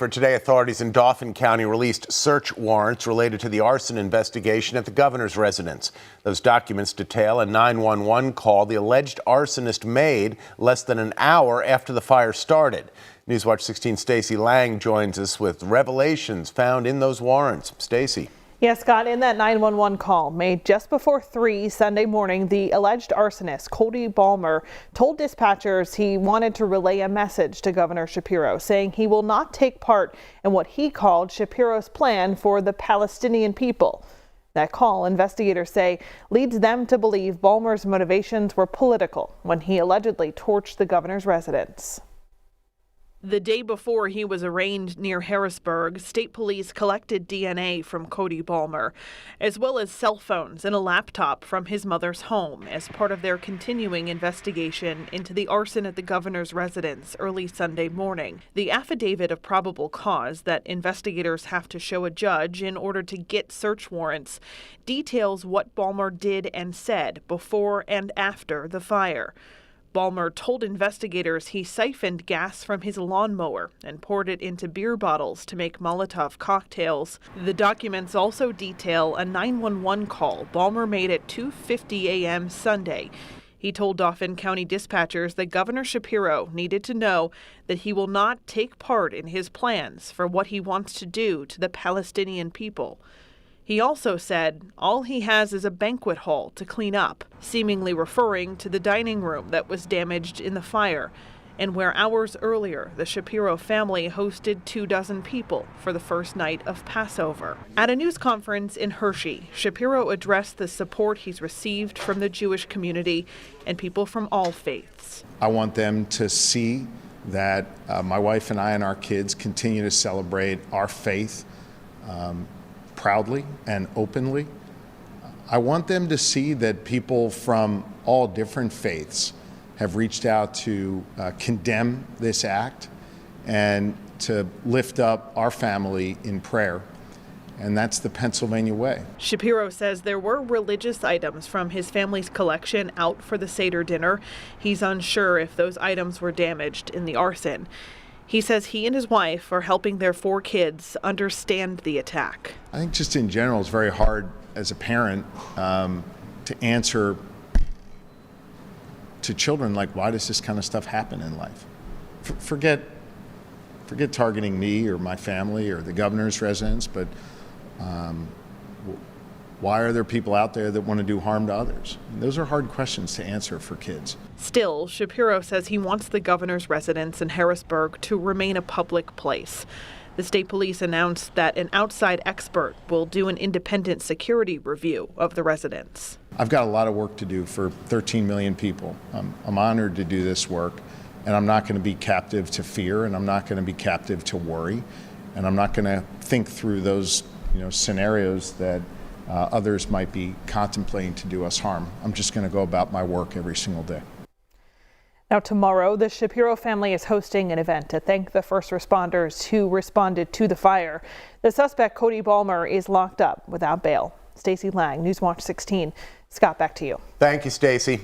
For today, authorities in Dauphin County released search warrants related to the arson investigation at the governor's residence. Those documents detail a 911 call the alleged arsonist made less than an hour after the fire started. Newswatch 16 Stacey Lang joins us with revelations found in those warrants. Stacey. Yes, Scott, in that 911 call made just before 3 Sunday morning, the alleged arsonist, Cody Balmer, told dispatchers he wanted to relay a message to Governor Shapiro, saying he will not take part in what he called Shapiro's plan for the Palestinian people. That call, investigators say, leads them to believe Balmer's motivations were political when he allegedly torched the governor's residence. The day before he was arraigned near Harrisburg, state police collected DNA from Cody Balmer, as well as cell phones and a laptop from his mother's home as part of their continuing investigation into the arson at the governor's residence early Sunday morning. The affidavit of probable cause that investigators have to show a judge in order to get search warrants details what Balmer did and said before and after the fire. Balmer told investigators he siphoned gas from his lawnmower and poured it into beer bottles to make Molotov cocktails. The documents also detail a 911 call Balmer made at 2:50 a.m. Sunday. He told Dauphin County dispatchers that Governor Shapiro needed to know that he will not take part in his plans for what he wants to do to the Palestinian people. He also said all he has is a banquet hall to clean up, seemingly referring to the dining room that was damaged in the fire, and where hours earlier the Shapiro family hosted 24 people for the first night of Passover. At a news conference in Hershey, Shapiro addressed the support he's received from the Jewish community and people from all faiths. I want them to see that my wife and I and our kids continue to celebrate our faith proudly and openly. I want them to see that people from all different faiths have reached out to condemn this act and to lift up our family in prayer. And that's the Pennsylvania way. Shapiro says there were religious items from his family's collection out for the Seder dinner. He's unsure if those items were damaged in the arson. He says he and his wife are helping their 4 kids understand the attack. I think just in general, it's very hard as a parent to answer to children, like, why does this kind of stuff happen in life? Forget targeting me or my family or the governor's residence, but why are there people out there that want to do harm to others? And those are hard questions to answer for kids. Still, Shapiro says he wants the governor's residence in Harrisburg to remain a public place. The state police announced that an outside expert will do an independent security review of the residence. I've got a lot of work to do for 13 million people. I'm honored to do this work, and I'm not going to be captive to fear, and I'm not going to be captive to worry, and I'm not going to think through those scenarios that others might be contemplating to do us harm. I'm just going to go about my work every single day. Now tomorrow, the Shapiro family is hosting an event to thank the first responders who responded to the fire. The suspect, Cody Balmer, is locked up without bail. Stacey Lang, Newswatch 16. Scott, back to you. Thank you, Stacey.